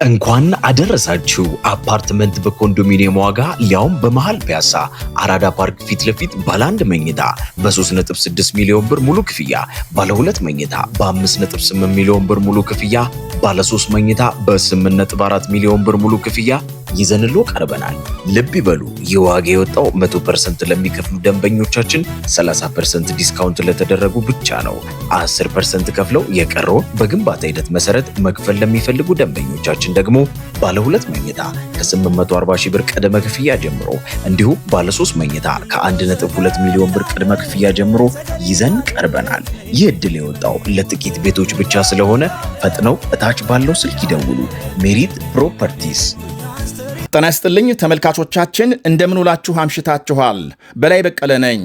እንኳን አደረሳችሁ። አፓርትመንት በኮንዶሚኒየም ዋጋ ሊያውም በመሃል ፒያሳ አራዳ ፓርክ ፊት ለፊት ባለ 1 መኝታ በ3.6 ሚሊዮን ብር ሙሉ ክፍያ፣ ባለ 2 መኝታ በ5.8 ሚሊዮን ብር ሙሉ ክፍያ፣ ባለ 3 መኝታ በ8.4 ሚሊዮን ብር ሙሉ ክፍያ ይዘንሎ ቀርበናል። ልብ ይበሉ፣ ይህ ዋጋ የወጣው 100% ለሚከፍሉ ደንበኞቻችን 30% ዲስካውንት ለተደረጉ ብቻ ነው። 10% ከፍለው የቀረውን በግንባታ ሂደት መሰረት መክፈል ለሚፈልጉ ደንበኞቻችን ደግሞ ባለ 2 መኝታ ከ840 ሺህ ብር ቅድመ ክፍያ ጀምሮ እንዲሁም ባለ 3 መኝታ ከ1.2 ሚሊዮን ብር ቅድመ ክፍያ ጀምሮ ይዘን ቀርበናል። ይህ ዕድል የወጣው ለጥቂት ቤቶች ብቻ ስለሆነ ፈጥነው እታች ባለው ስልክ ይደውሉ። ሜሪት ፕሮፐርቲስ። ጤና ይስጥልኝ ተመልካቾቻችን፣ እንደምን ውላችሁ አምሽታችኋል? በላይ በቀለ ነኝ።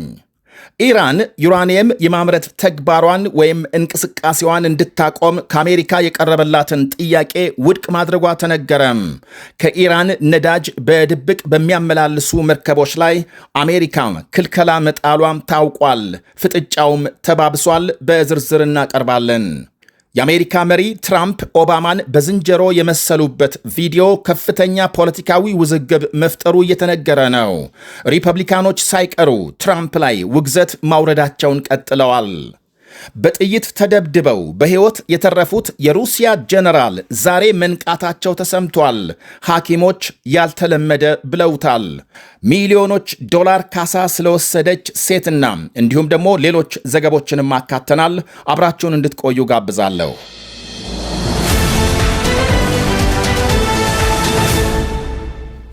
ኢራን ዩራኒየም የማምረት ተግባሯን ወይም እንቅስቃሴዋን እንድታቆም ከአሜሪካ የቀረበላትን ጥያቄ ውድቅ ማድረጓ ተነገረም። ከኢራን ነዳጅ በድብቅ በሚያመላልሱ መርከቦች ላይ አሜሪካ ክልከላ መጣሏም ታውቋል። ፍጥጫውም ተባብሷል። በዝርዝር እናቀርባለን። የአሜሪካ መሪ ትራምፕ ኦባማን በዝንጀሮ የመሰሉበት ቪዲዮ ከፍተኛ ፖለቲካዊ ውዝግብ መፍጠሩ እየተነገረ ነው። ሪፐብሊካኖች ሳይቀሩ ትራምፕ ላይ ውግዘት ማውረዳቸውን ቀጥለዋል። በጥይት ተደብድበው በሕይወት የተረፉት የሩሲያ ጀነራል ዛሬ መንቃታቸው ተሰምቷል። ሐኪሞች ያልተለመደ ብለውታል። ሚሊዮኖች ዶላር ካሳ ስለወሰደች ሴትና እንዲሁም ደግሞ ሌሎች ዘገቦችንም አካተናል። አብራችሁን እንድትቆዩ ጋብዛለሁ።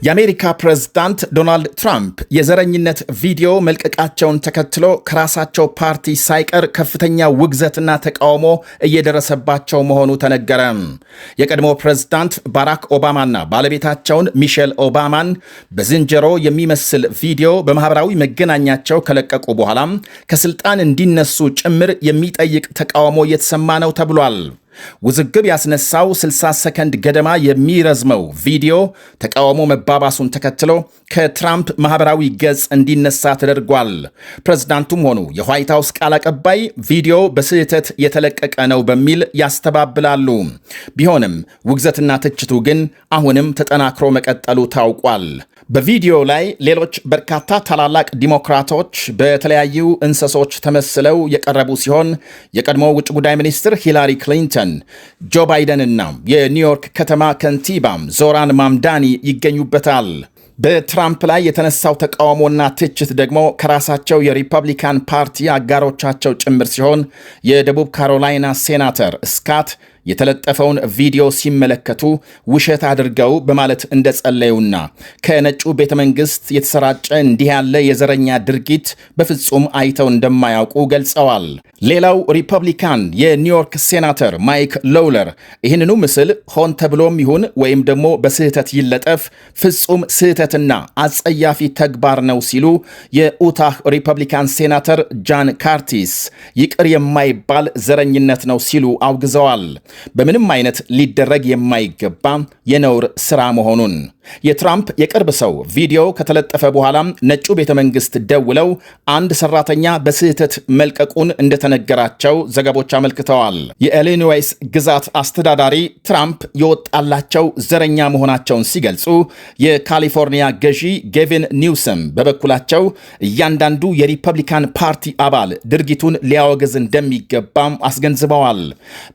የአሜሪካ ፕሬዝዳንት ዶናልድ ትራምፕ የዘረኝነት ቪዲዮ መልቀቃቸውን ተከትሎ ከራሳቸው ፓርቲ ሳይቀር ከፍተኛ ውግዘትና ተቃውሞ እየደረሰባቸው መሆኑ ተነገረ። የቀድሞ ፕሬዝዳንት ባራክ ኦባማና ባለቤታቸውን ሚሼል ኦባማን በዝንጀሮ የሚመስል ቪዲዮ በማኅበራዊ መገናኛቸው ከለቀቁ በኋላም ከስልጣን እንዲነሱ ጭምር የሚጠይቅ ተቃውሞ እየተሰማ ነው ተብሏል። ውዝግብ ያስነሳው 60 ሰከንድ ገደማ የሚረዝመው ቪዲዮ ተቃውሞ መባባሱን ተከትሎ ከትራምፕ ማኅበራዊ ገጽ እንዲነሳ ተደርጓል። ፕሬዝዳንቱም ሆኑ የዋይት ሃውስ ቃል አቀባይ ቪዲዮ በስህተት የተለቀቀ ነው በሚል ያስተባብላሉ። ቢሆንም ውግዘትና ትችቱ ግን አሁንም ተጠናክሮ መቀጠሉ ታውቋል። በቪዲዮ ላይ ሌሎች በርካታ ታላላቅ ዲሞክራቶች በተለያዩ እንስሶች ተመስለው የቀረቡ ሲሆን የቀድሞ ውጭ ጉዳይ ሚኒስትር ሂላሪ ክሊንተን፣ ጆ ባይደንና የኒውዮርክ ከተማ ከንቲባም ዞራን ማምዳኒ ይገኙበታል። በትራምፕ ላይ የተነሳው ተቃውሞና ትችት ደግሞ ከራሳቸው የሪፐብሊካን ፓርቲ አጋሮቻቸው ጭምር ሲሆን የደቡብ ካሮላይና ሴናተር ስካት የተለጠፈውን ቪዲዮ ሲመለከቱ ውሸት አድርገው በማለት እንደጸለዩና ከነጩ ቤተ መንግሥት የተሰራጨ እንዲህ ያለ የዘረኛ ድርጊት በፍጹም አይተው እንደማያውቁ ገልጸዋል። ሌላው ሪፐብሊካን የኒውዮርክ ሴናተር ማይክ ሎውለር ይህንኑ ምስል ሆን ተብሎም ይሁን ወይም ደግሞ በስህተት ይለጠፍ ፍጹም ስህተትና አጸያፊ ተግባር ነው ሲሉ የኡታህ ሪፐብሊካን ሴናተር ጃን ካርቲስ ይቅር የማይባል ዘረኝነት ነው ሲሉ አውግዘዋል። በምንም አይነት ሊደረግ የማይገባ የነውር ሥራ መሆኑን የትራምፕ የቅርብ ሰው ቪዲዮ ከተለጠፈ በኋላም ነጩ ቤተ መንግሥት ደውለው አንድ ሰራተኛ በስህተት መልቀቁን እንደተነገራቸው ዘገቦች አመልክተዋል። የኢሊኖይስ ግዛት አስተዳዳሪ ትራምፕ የወጣላቸው ዘረኛ መሆናቸውን ሲገልጹ፣ የካሊፎርኒያ ገዢ ጌቪን ኒውሰም በበኩላቸው እያንዳንዱ የሪፐብሊካን ፓርቲ አባል ድርጊቱን ሊያወግዝ እንደሚገባም አስገንዝበዋል።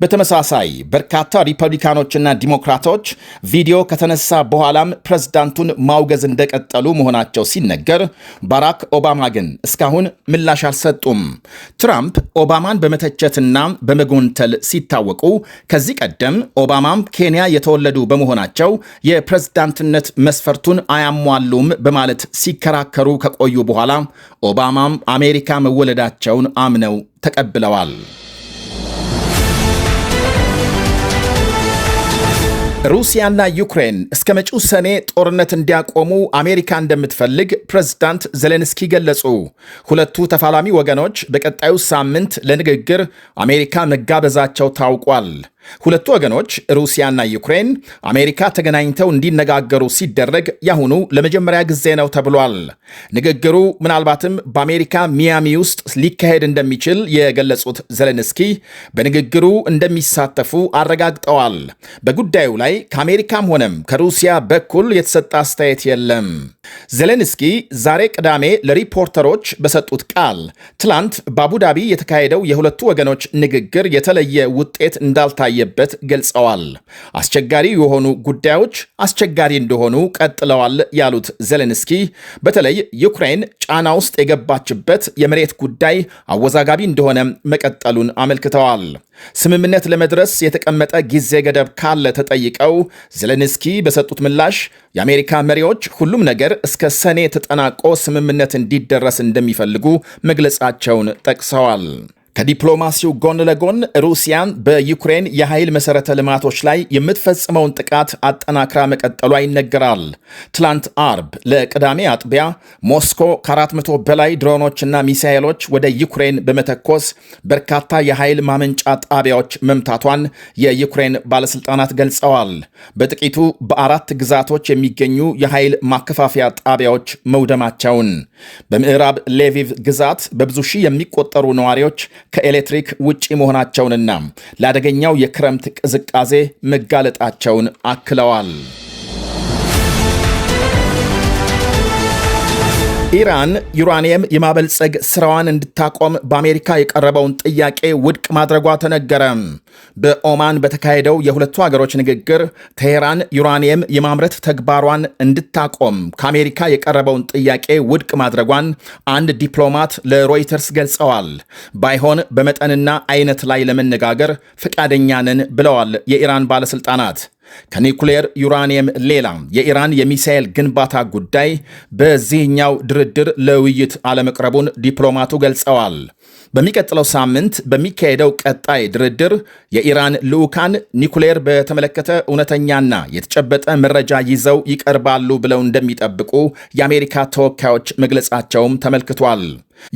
በተመሳሳይ በርካታ ሪፐብሊካኖችና ዲሞክራቶች ቪዲዮ ከተነሳ በኋላም ፕሬዝዳንቱን ማውገዝ እንደቀጠሉ መሆናቸው ሲነገር፣ ባራክ ኦባማ ግን እስካሁን ምላሽ አልሰጡም። ትራምፕ ኦባማን በመተቸትና በመጎንተል ሲታወቁ፣ ከዚህ ቀደም ኦባማም ኬንያ የተወለዱ በመሆናቸው የፕሬዝዳንትነት መስፈርቱን አያሟሉም በማለት ሲከራከሩ ከቆዩ በኋላ ኦባማም አሜሪካ መወለዳቸውን አምነው ተቀብለዋል። ሩሲያና ዩክሬን እስከ መጪው ሰኔ ጦርነት እንዲያቆሙ አሜሪካ እንደምትፈልግ ፕሬዝዳንት ዜሌንስኪ ገለጹ። ሁለቱ ተፋላሚ ወገኖች በቀጣዩ ሳምንት ለንግግር አሜሪካ መጋበዛቸው ታውቋል። ሁለቱ ወገኖች ሩሲያና ዩክሬን አሜሪካ ተገናኝተው እንዲነጋገሩ ሲደረግ ያሁኑ ለመጀመሪያ ጊዜ ነው ተብሏል። ንግግሩ ምናልባትም በአሜሪካ ሚያሚ ውስጥ ሊካሄድ እንደሚችል የገለጹት ዜሌንስኪ በንግግሩ እንደሚሳተፉ አረጋግጠዋል። በጉዳዩ ላይ ከአሜሪካም ሆነም ከሩሲያ በኩል የተሰጠ አስተያየት የለም። ዜሌንስኪ ዛሬ ቅዳሜ ለሪፖርተሮች በሰጡት ቃል ትላንት በአቡዳቢ የተካሄደው የሁለቱ ወገኖች ንግግር የተለየ ውጤት እንዳልታየበት ገልጸዋል። አስቸጋሪ የሆኑ ጉዳዮች አስቸጋሪ እንደሆኑ ቀጥለዋል ያሉት ዜሌንስኪ በተለይ ዩክሬን ጫና ውስጥ የገባችበት የመሬት ጉዳይ አወዛጋቢ እንደሆነ መቀጠሉን አመልክተዋል። ስምምነት ለመድረስ የተቀመጠ ጊዜ ገደብ ካለ ተጠይቀው ዜሌንስኪ በሰጡት ምላሽ የአሜሪካ መሪዎች ሁሉም ነገር እስከ ሰኔ ተጠናቆ ስምምነት እንዲደረስ እንደሚፈልጉ መግለጻቸውን ጠቅሰዋል። ከዲፕሎማሲው ጎን ለጎን ሩሲያን በዩክሬን የኃይል መሠረተ ልማቶች ላይ የምትፈጽመውን ጥቃት አጠናክራ መቀጠሏ ይነገራል። ትላንት አርብ ለቅዳሜ አጥቢያ ሞስኮ ከ400 በላይ ድሮኖችና ሚሳኤሎች ወደ ዩክሬን በመተኮስ በርካታ የኃይል ማመንጫ ጣቢያዎች መምታቷን የዩክሬን ባለሥልጣናት ገልጸዋል። በጥቂቱ በ4 ግዛቶች የሚገኙ የኃይል ማከፋፈያ ጣቢያዎች መውደማቸውን፣ በምዕራብ ሌቪቭ ግዛት በብዙ ሺህ የሚቆጠሩ ነዋሪዎች ከኤሌክትሪክ ውጪ መሆናቸውንና ለአደገኛው የክረምት ቅዝቃዜ መጋለጣቸውን አክለዋል። ኢራን ዩራኒየም የማበልጸግ ስራዋን እንድታቆም በአሜሪካ የቀረበውን ጥያቄ ውድቅ ማድረጓ ተነገረ። በኦማን በተካሄደው የሁለቱ ሀገሮች ንግግር ቴሄራን ዩራኒየም የማምረት ተግባሯን እንድታቆም ከአሜሪካ የቀረበውን ጥያቄ ውድቅ ማድረጓን አንድ ዲፕሎማት ለሮይተርስ ገልጸዋል። ባይሆን በመጠንና አይነት ላይ ለመነጋገር ፈቃደኛ ነን ብለዋል የኢራን ባለሥልጣናት። ከኒኩሌር ዩራኒየም ሌላ የኢራን የሚሳኤል ግንባታ ጉዳይ በዚህኛው ድርድር ለውይይት አለመቅረቡን ዲፕሎማቱ ገልጸዋል። በሚቀጥለው ሳምንት በሚካሄደው ቀጣይ ድርድር የኢራን ልዑካን ኒኩሌር በተመለከተ እውነተኛና የተጨበጠ መረጃ ይዘው ይቀርባሉ ብለው እንደሚጠብቁ የአሜሪካ ተወካዮች መግለጻቸውም ተመልክቷል።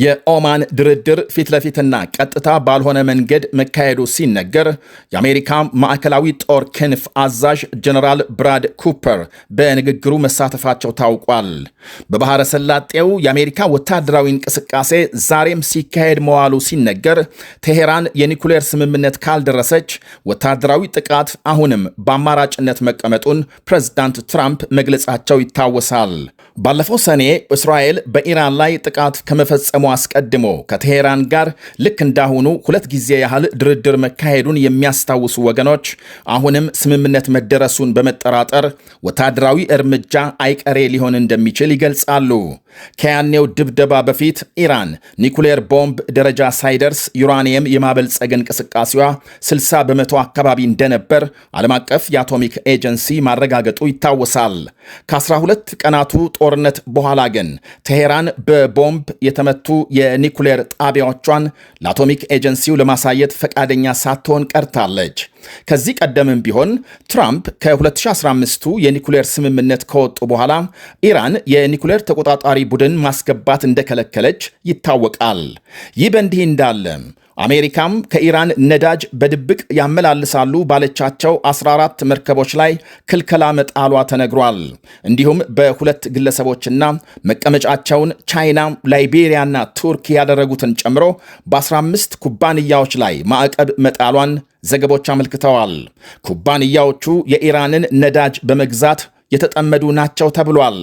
የኦማን ድርድር ፊት ለፊትና ቀጥታ ባልሆነ መንገድ መካሄዱ ሲነገር የአሜሪካ ማዕከላዊ ጦር ክንፍ አዛዥ ጀነራል ብራድ ኩፐር በንግግሩ መሳተፋቸው ታውቋል። በባሕረ ሰላጤው የአሜሪካ ወታደራዊ እንቅስቃሴ ዛሬም ሲካሄድ መዋሉ ሲነገር ቴሄራን የኒኩሌር ስምምነት ካልደረሰች ወታደራዊ ጥቃት አሁንም በአማራጭነት መቀመጡን ፕሬዝዳንት ትራምፕ መግለጻቸው ይታወሳል። ባለፈው ሰኔ እስራኤል በኢራን ላይ ጥቃት ከመፈጸሙ አስቀድሞ ከቴሄራን ጋር ልክ እንዳሁኑ 2 ጊዜ ያህል ድርድር መካሄዱን የሚያስታውሱ ወገኖች አሁንም ስምምነት መደረሱን በመጠራጠር ወታደራዊ እርምጃ አይቀሬ ሊሆን እንደሚችል ይገልጻሉ። ከያኔው ድብደባ በፊት ኢራን ኒኩሌር ቦምብ ደረጃ ሳይደርስ ዩራኒየም የማበልጸግ እንቅስቃሴዋ 60 በመቶ አካባቢ እንደነበር ዓለም አቀፍ የአቶሚክ ኤጀንሲ ማረጋገጡ ይታወሳል። ከ12 ቀናቱ ጦርነት በኋላ ግን ቴሄራን በቦምብ የተመቱ የኒኩሌር ጣቢያዎቿን ለአቶሚክ ኤጀንሲው ለማሳየት ፈቃደኛ ሳትሆን ቀርታለች። ከዚህ ቀደምም ቢሆን ትራምፕ ከ2015ቱ የኒኩሌር ስምምነት ከወጡ በኋላ ኢራን የኒኩሌር ተቆጣጣሪ ቡድን ማስገባት እንደከለከለች ይታወቃል። ይህ በእንዲህ እንዳለ አሜሪካም ከኢራን ነዳጅ በድብቅ ያመላልሳሉ ባለቻቸው 14 መርከቦች ላይ ክልከላ መጣሏ ተነግሯል። እንዲሁም በሁለት ግለሰቦችና መቀመጫቸውን ቻይና፣ ላይቤሪያና ቱርክ ያደረጉትን ጨምሮ በ15 ኩባንያዎች ላይ ማዕቀብ መጣሏን ዘገቦች አመልክተዋል። ኩባንያዎቹ የኢራንን ነዳጅ በመግዛት የተጠመዱ ናቸው ተብሏል።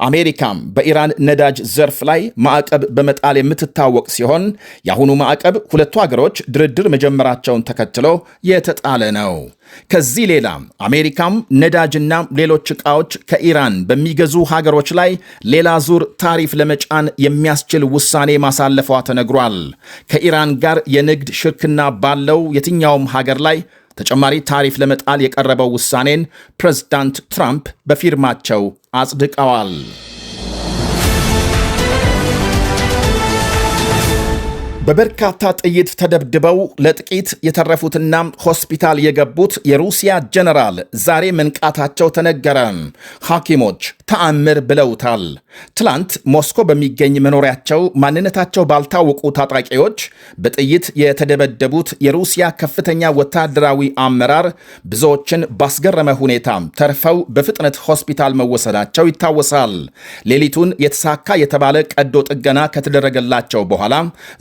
አሜሪካም በኢራን ነዳጅ ዘርፍ ላይ ማዕቀብ በመጣል የምትታወቅ ሲሆን የአሁኑ ማዕቀብ ሁለቱ ሀገሮች ድርድር መጀመራቸውን ተከትሎ የተጣለ ነው። ከዚህ ሌላ አሜሪካም ነዳጅና ሌሎች ዕቃዎች ከኢራን በሚገዙ ሀገሮች ላይ ሌላ ዙር ታሪፍ ለመጫን የሚያስችል ውሳኔ ማሳለፏ ተነግሯል። ከኢራን ጋር የንግድ ሽርክና ባለው የትኛውም ሀገር ላይ ተጨማሪ ታሪፍ ለመጣል የቀረበው ውሳኔን ፕሬዝዳንት ትራምፕ በፊርማቸው አጽድቀዋል። በበርካታ ጥይት ተደብድበው ለጥቂት የተረፉትና ሆስፒታል የገቡት የሩሲያ ጀነራል ዛሬ መንቃታቸው ተነገረ። ሐኪሞች ተአምር ብለውታል። ትላንት ሞስኮ በሚገኝ መኖሪያቸው ማንነታቸው ባልታወቁ ታጣቂዎች በጥይት የተደበደቡት የሩሲያ ከፍተኛ ወታደራዊ አመራር ብዙዎችን ባስገረመ ሁኔታ ተርፈው በፍጥነት ሆስፒታል መወሰዳቸው ይታወሳል። ሌሊቱን የተሳካ የተባለ ቀዶ ጥገና ከተደረገላቸው በኋላ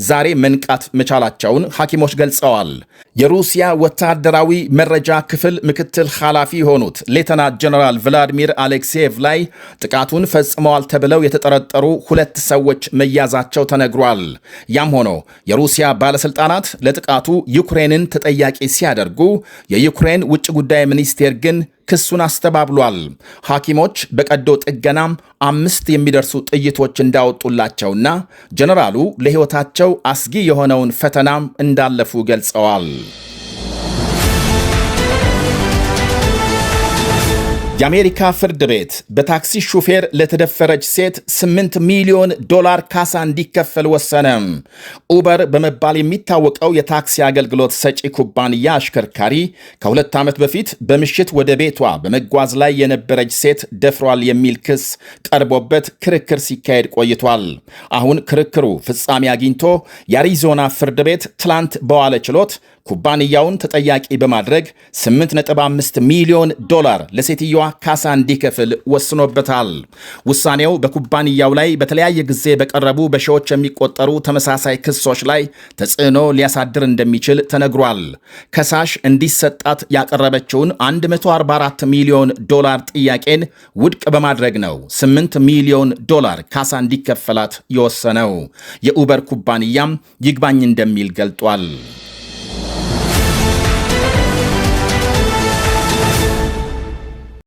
ዛሬ መንቃት መቻላቸውን ሐኪሞች ገልጸዋል። የሩሲያ ወታደራዊ መረጃ ክፍል ምክትል ኃላፊ የሆኑት ሌተና ጀነራል ቭላዲሚር አሌክሴየቭ ላይ ጥቃቱን ፈጽመዋል ተብለው የተጠረጠሩ 2 ሰዎች መያዛቸው ተነግሯል። ያም ሆኖ የሩሲያ ባለስልጣናት ለጥቃቱ ዩክሬንን ተጠያቂ ሲያደርጉ፣ የዩክሬን ውጭ ጉዳይ ሚኒስቴር ግን ክሱን አስተባብሏል። ሐኪሞች በቀዶ ጥገናም 5 የሚደርሱ ጥይቶች እንዳወጡላቸውና ጀነራሉ ለሕይወታቸው አስጊ የሆነውን ፈተናም እንዳለፉ ገልጸዋል። የአሜሪካ ፍርድ ቤት በታክሲ ሹፌር ለተደፈረች ሴት $8 ሚሊዮን ካሳ እንዲከፈል ወሰነ። ኡበር በመባል የሚታወቀው የታክሲ አገልግሎት ሰጪ ኩባንያ አሽከርካሪ ከ2 ዓመት በፊት በምሽት ወደ ቤቷ በመጓዝ ላይ የነበረች ሴት ደፍሯል የሚል ክስ ቀርቦበት ክርክር ሲካሄድ ቆይቷል። አሁን ክርክሩ ፍጻሜ አግኝቶ የአሪዞና ፍርድ ቤት ትላንት በዋለ ችሎት ኩባንያውን ተጠያቂ በማድረግ $8.5 ሚሊዮን ለሴትየዋ ካሳ እንዲከፍል ወስኖበታል። ውሳኔው በኩባንያው ላይ በተለያየ ጊዜ በቀረቡ በሺዎች የሚቆጠሩ ተመሳሳይ ክሶች ላይ ተጽዕኖ ሊያሳድር እንደሚችል ተነግሯል። ከሳሽ እንዲሰጣት ያቀረበችውን $144 ሚሊዮን ጥያቄን ውድቅ በማድረግ ነው $8 ሚሊዮን ካሳ እንዲከፈላት የወሰነው። የኡበር ኩባንያም ይግባኝ እንደሚል ገልጧል።